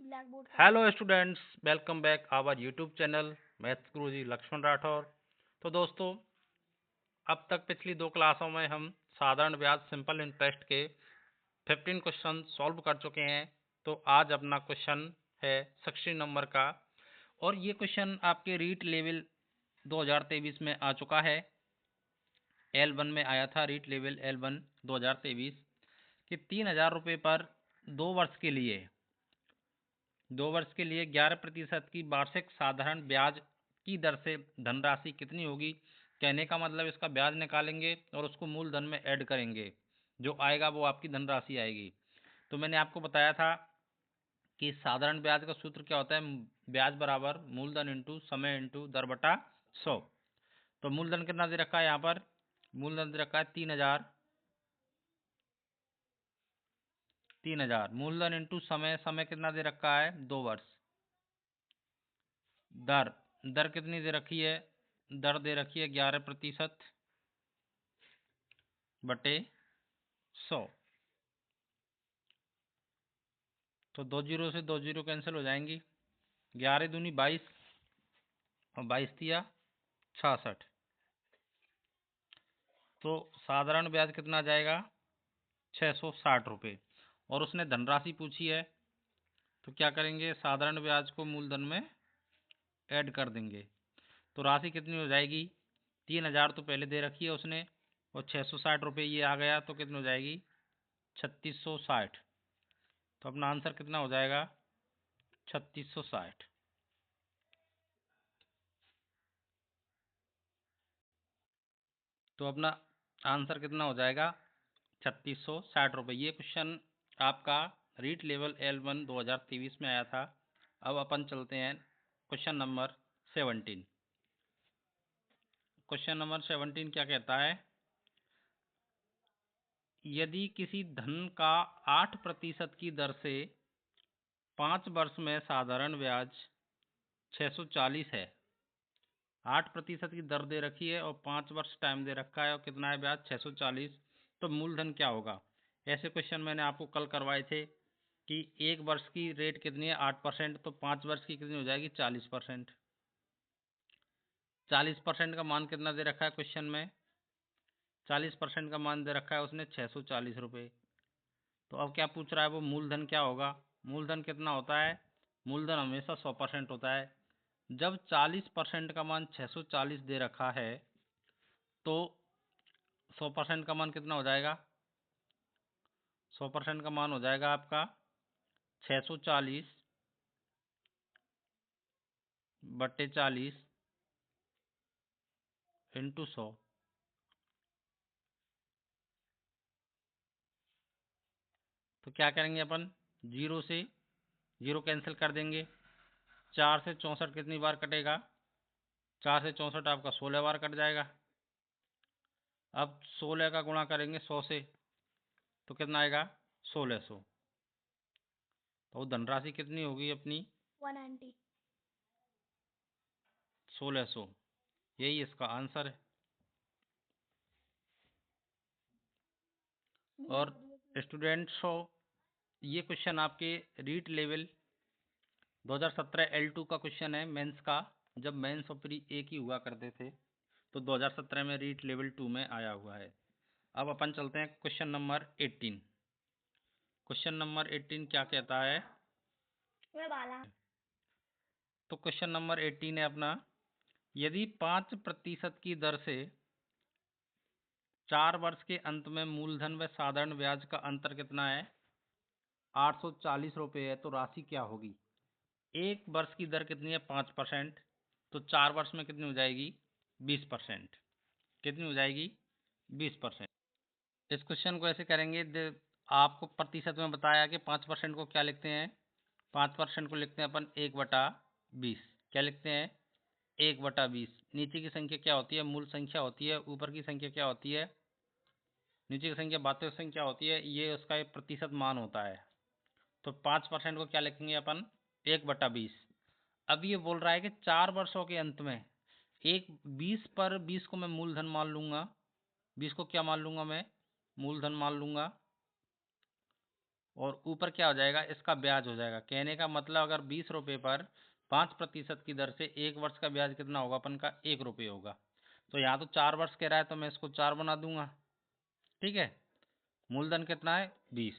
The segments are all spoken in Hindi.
ब्लैक बोर्ड का। Hello students, welcome back our YouTube channel maths Guruji Laxman Rathore. तो दोस्तों, अब तक पिछली दो क्लासों में हम साधारण ब्याज सिंपल इंटरेस्ट के 15 क्वेश्चन सॉल्व कर चुके हैं। तो आज अपना क्वेश्चन है 16 नंबर का, और ये क्वेश्चन आपके रीट लेवल 2023 में आ चुका है। L1 में आया था, रीट लेवल L1 2023 कि 3,000 रुपये पर 2 वर्ष के लिए 11% की वार्षिक साधारण ब्याज की दर से धनराशि कितनी होगी। कहने का मतलब इसका ब्याज निकालेंगे और उसको मूलधन में ऐड करेंगे, जो आएगा वो आपकी धनराशि आएगी। तो मैंने आपको बताया था कि साधारण ब्याज का सूत्र क्या होता है, ब्याज बराबर मूलधन इंटू समय इंटू दर बटा 100। तो मूलधन कितना दे रखा है, यहाँ पर मूलधन दे रखा है 3,000। मूलधन इंटू समय, समय कितना दे रखा है 2 वर्ष। दर दर कितनी दे रखी है, दर दे रखी है 11% बटे 100। तो 2 जीरो से 2 जीरो कैंसिल हो जाएंगी, 11 दूनी 22 और 22 दिया 66। तो साधारण ब्याज कितना जाएगा 660 रुपये। और उसने धनराशि पूछी है, तो क्या करेंगे, साधारण ब्याज को मूलधन में ऐड कर देंगे। तो राशि कितनी हो जाएगी, 3,000 तो पहले दे रखी है उसने, और 660 रुपये ये आ गया, तो कितनी हो जाएगी 3660। तो अपना आंसर कितना हो जाएगा 3660। तो अपना आंसर कितना हो जाएगा 3660 रुपये। ये क्वेश्चन आपका रीट लेवल L1 2023 में आया था। अब अपन चलते हैं क्वेश्चन नंबर 17। क्वेश्चन नंबर 17 क्या कहता है, यदि किसी धन का 8% की दर से 5 वर्ष में साधारण ब्याज 640 है, 8% की दर दे रखी है और 5 वर्ष टाइम दे रखा है, और कितना है ब्याज 640, तो मूलधन क्या होगा। ऐसे क्वेश्चन मैंने आपको कल करवाए थे कि 1 वर्ष की रेट कितनी है 8%, तो 5 वर्ष की कितनी हो जाएगी 40%। 40% का मान कितना दे रखा है क्वेश्चन में, 40% का मान दे रखा है उसने 640 रुपये। तो अब क्या पूछ रहा है वो, मूलधन क्या होगा। मूलधन कितना होता है, मूलधन हमेशा 100% होता है। जब 40% का मान 640 दे रखा है, तो 100% का मान कितना हो जाएगा, 100% का मान हो जाएगा आपका 640 बट्टे 40 इंटू 100। तो क्या करेंगे अपन, जीरो से जीरो कैंसिल कर देंगे, 4 से 64 कितनी बार कटेगा, 4 से 64 आपका 16 बार कट जाएगा। अब 16 का गुणा करेंगे 100 से, तो कितना आएगा 1600। तो धनराशि कितनी होगी अपनी 190। 1600, यही इसका आंसर है। और स्टूडेंट्स हो, ये क्वेश्चन आपके रीट लेवल 2017 L2 का क्वेश्चन है, मेंस का। जब मेंस और प्री एक ही हुआ करते थे, तो 2017 में रीट लेवल 2 में आया हुआ है। अब अपन चलते हैं क्वेश्चन नंबर 18। क्वेश्चन नंबर 18 क्या कहता है, मैं बाला। तो क्वेश्चन नंबर 18 है अपना, यदि 5% की दर से 4 वर्ष के अंत में मूलधन व साधारण ब्याज का अंतर कितना है 840 रुपये है, तो राशि क्या होगी। 1 वर्ष की दर कितनी है 5%, तो 4 वर्ष में कितनी हो जाएगी 20%। कितनी हो जाएगी 20%। इस क्वेश्चन को ऐसे करेंगे, आपको प्रतिशत में बताया कि 5% को क्या लिखते हैं, 5% को लिखते हैं अपन 1/20। क्या लिखते हैं 1/20। नीचे की संख्या क्या होती है, मूल संख्या होती है। ऊपर की संख्या क्या होती है, नीचे की संख्या वास्तविक संख्या होती है। ये उसका एक प्रतिशत मान होता है। तो 5% को क्या लिखेंगे अपन 1/20। अब ये बोल रहा है कि 4 वर्षों के अंत में, एक 20 पर 20 को मैं मूलधन मान लूंगा, 20 को क्या मान लूंगा मैं मूलधन मान लूंगा, और ऊपर क्या हो जाएगा, इसका ब्याज हो जाएगा। कहने का मतलब अगर 20 रुपये पर 5% की दर से 1 वर्ष का ब्याज कितना होगा अपन का, 1 रुपये होगा। तो यहाँ तो 4 वर्ष कह रहा है तो मैं इसको 4 बना दूंगा। ठीक है, मूलधन कितना है 20,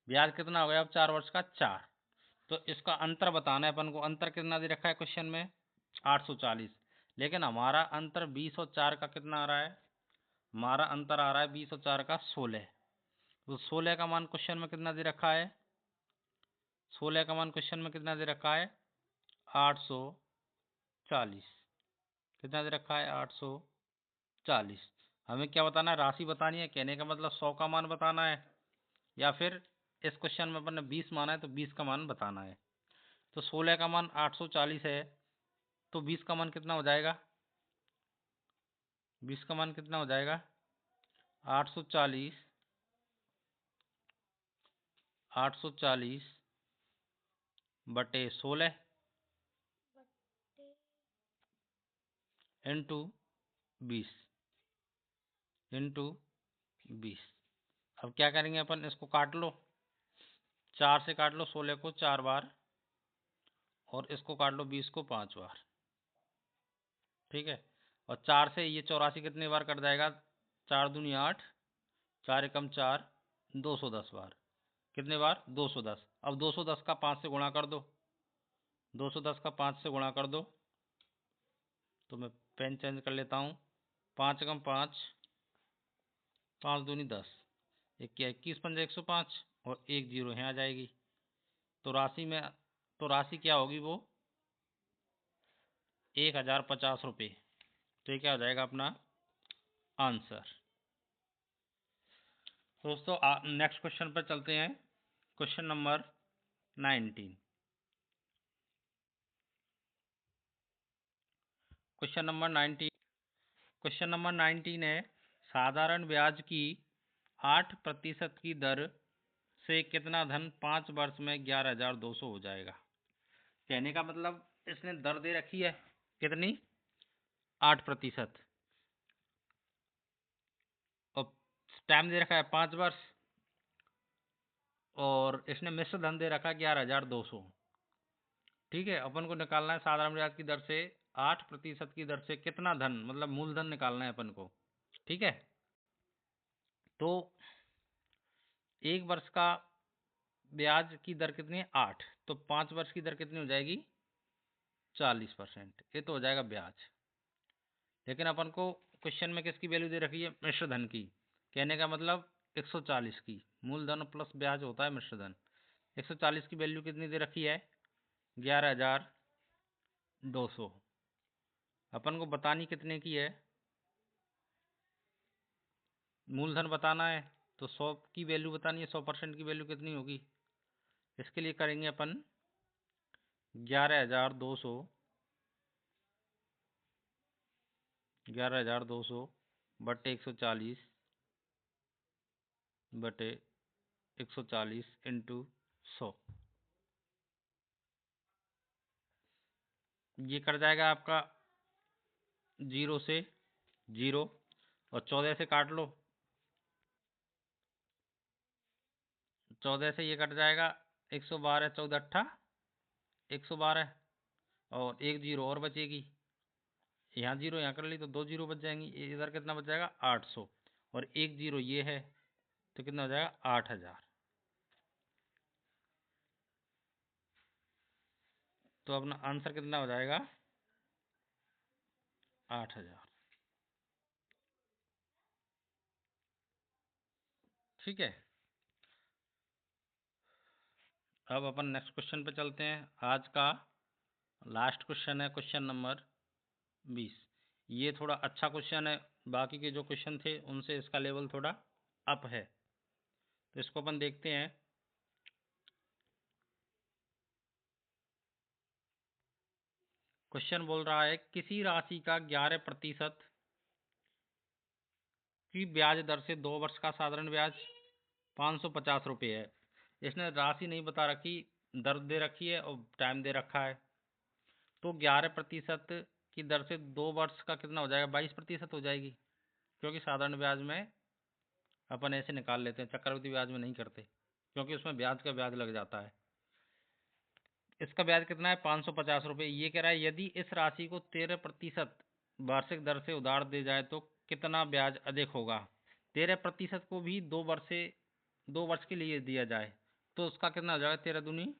ब्याज कितना हो गया अब 4 वर्ष का 4। तो इसका अंतर बताना है अपन को। अंतर कितना दे रखा है क्वेश्चन में, 840। लेकिन हमारा अंतर 20 और 4 का कितना आ रहा है, हमारा अंतर आ रहा है 20 और 4 का 16। तो 16 का मान क्वेश्चन में कितना दे रखा है, 16 का मान क्वेश्चन में कितना दे रखा है 840। कितना दे रखा है 840। हमें क्या बताना है, राशि बतानी है। कहने का मतलब 100 का मान बताना है, या फिर इस क्वेश्चन में अपन ने 20 माना है तो 20 का मान बताना है। तो 16 का मान 840 है, तो 20 का मान कितना हो जाएगा, 20 का मान कितना हो जाएगा 840, 840 बटे 16 इंटू 20 इंटू 20। अब क्या करेंगे अपन, इसको काट लो, 4 से काट लो 16 को 4 बार, और इसको काट लो 20 को 5 बार। ठीक है, और 4 से ये 84 कितने बार कट जाएगा, 4 दूनी 8, 4 एकम 4, 210 बार। कितने बार, 210। अब 210 का 5 से गुणा कर दो, 210 का 5 से गुणा कर दो। तो मैं पेन चेंज कर लेता हूँ, 5 एकम 5, 5 दूनी 10, 21 पंजे 105, और 1 जीरो यहाँ आ जाएगी। तो राशि में, तो राशि क्या होगी वो 1050 रुपये। तो ये क्या हो जाएगा अपना आंसर। दोस्तों नेक्स्ट क्वेश्चन पर चलते हैं, question number 19। Question number 19, question number 19 है, साधारण ब्याज की 8% की दर से कितना धन 5 वर्ष में 11,200 हो जाएगा। कहने का मतलब इसने दर दे रखी है कितनी, 8%, और टाइम दे रखा है 5 वर्ष, और इसने मिश्र धन दे रखा है 11,200। ठीक है, अपन को निकालना है साधारण ब्याज की दर से 8% की दर से कितना धन, मतलब मूलधन निकालना है अपन को। ठीक है, तो 1 वर्ष का ब्याज की दर कितनी है 8, तो 5 वर्ष की दर कितनी हो जाएगी 40%। ये तो हो जाएगा ब्याज। लेकिन अपन को क्वेश्चन में किसकी वैल्यू दे रखी है, मिश्र धन की। कहने का मतलब 140 की, मूलधन प्लस ब्याज होता है मिश्र धन। 140 की वैल्यू कितनी दे रखी है 11,200। अपन को बतानी कितने की है, मूलधन बताना है, तो 100 की वैल्यू बतानी है, 100% की वैल्यू कितनी होगी। इसके लिए करेंगे अपन 11,200, 11,200 बटे 140 बटे 140 इंटू 100। ये कर जाएगा आपका 0 से 0, और 14 से काट लो, 14 से ये कट जाएगा 112, 14 अट्ठा 112, और 1 जीरो और बचेगी। यहाँ जीरो यहाँ कर ली तो 2 जीरो बच जाएंगी। इधर कितना बच जाएगा 800, और 1 जीरो ये है, तो कितना हो जाएगा 8,000। तो अपना आंसर कितना हो जाएगा 8,000। ठीक है, अब अपन नेक्स्ट क्वेश्चन पे चलते हैं। आज का लास्ट क्वेश्चन है क्वेश्चन नंबर 20। ये थोड़ा अच्छा क्वेश्चन है, बाकी के जो क्वेश्चन थे उनसे इसका लेवल थोड़ा अप है, तो इसको अपन देखते हैं। क्वेश्चन बोल रहा है किसी राशि का 11% की ब्याज दर से 2 वर्ष का साधारण ब्याज 550 रुपये है। इसने राशि नहीं बता रखी, दर दे रखी है और टाइम दे रखा है। तो 11% की दर से 2 वर्ष का कितना हो जाएगा, 22% हो जाएगी, क्योंकि साधारण ब्याज में अपन ऐसे निकाल लेते हैं, चक्रवृद्धि ब्याज में नहीं करते। क्योंकि उसमें ब्याज का ब्याज लग जाता है। इसका ब्याज कितना है? 550 रुपये। ये कह रहा है यदि इस राशि को 13% वार्षिक दर से उधार दे जाए तो कितना ब्याज अधिक होगा। 13% को भी 2 वर्ष के लिए दिया जाए तो उसका कितना हो जाएगा? 13 दूनी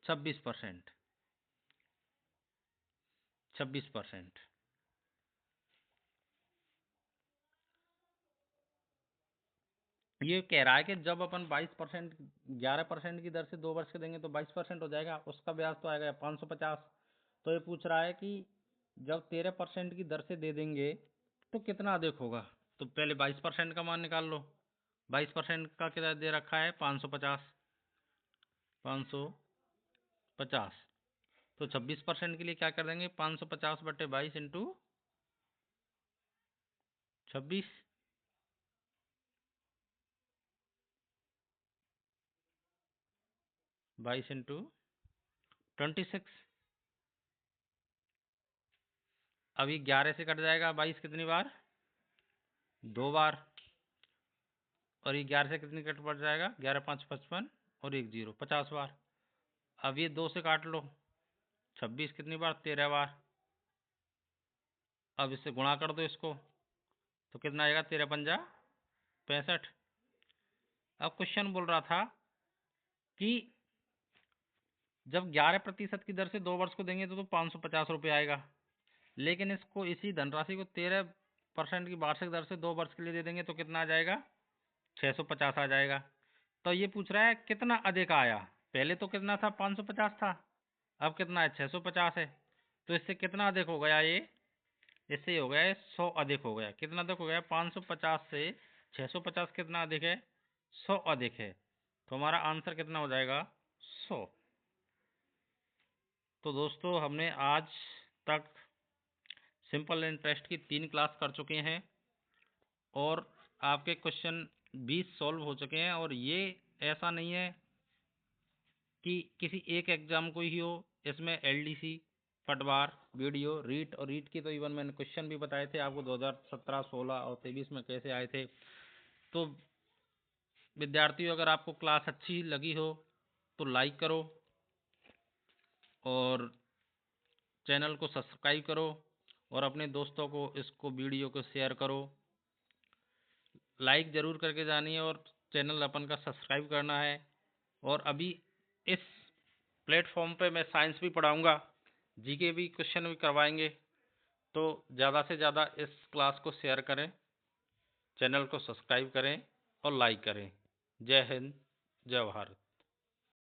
26%। 26%। ये कह रहा है कि जब अपन 22%, 11% की दर से 2 वर्ष के देंगे तो 22% हो जाएगा, उसका ब्याज तो आएगा 550। तो ये पूछ रहा है कि जब 13% की दर से दे देंगे तो कितना अधिक होगा। तो पहले 22% का मान निकाल लो। 22% का कितना दे रखा है? 550। 550। तो 26% के लिए क्या कर देंगे? 550/22 इंटू 26। 22 इंटू 26। अभी 11 से कट जाएगा 22 कितनी बार? 2 बार। और ये 11 से कितनी कट पड़ जाएगा? 11 5 55 और 1 0, 50 बार। अब ये 2 से काट लो। 26 कितनी बार? 13 बार। अब इससे गुणा कर दो इसको तो कितना आएगा? 13 पंजा 65। अब क्वेश्चन बोल रहा था कि जब 11% की दर से 2 वर्ष को देंगे तो 550 रुपये आएगा, लेकिन इसको इसी धनराशि को 13% की वार्षिक दर से 2 वर्ष के लिए दे देंगे तो कितना आ जाएगा? 650 आ जाएगा। तो ये पूछ रहा है कितना अधिक आया। पहले तो कितना था? 550 था। अब कितना है? 650 है। तो इससे कितना अधिक हो गया ये? इससे हो गया 100 अधिक हो गया। कितना अधिक हो गया? 550 से 650 कितना अधिक है? 100 अधिक है। तो हमारा आंसर कितना हो जाएगा? 100। तो दोस्तों हमने आज तक सिंपल इंटरेस्ट की 3 क्लास कर चुके हैं और आपके क्वेश्चन 20 सॉल्व हो चुके हैं। और ये ऐसा नहीं है कि किसी एक एग्जाम को ही हो, इसमें एलडीसी, पटवार, वीडियो, रीट और रीट की तो इवन मैंने क्वेश्चन भी बताए थे आपको 2017, 16 और 23 में कैसे आए थे। तो विद्यार्थियों अगर आपको क्लास अच्छी लगी हो तो लाइक करो और चैनल को सब्सक्राइब करो और अपने दोस्तों को इसको वीडियो को शेयर करो। लाइक ज़रूर करके जानिए और चैनल अपन का सब्सक्राइब करना है। और अभी इस प्लेटफॉर्म पे मैं साइंस भी पढ़ाऊँगा, जीके भी क्वेश्चन भी करवाएंगे। तो ज़्यादा से ज़्यादा इस क्लास को शेयर करें, चैनल को सब्सक्राइब करें और लाइक करें। जय हिंद, जय भारत।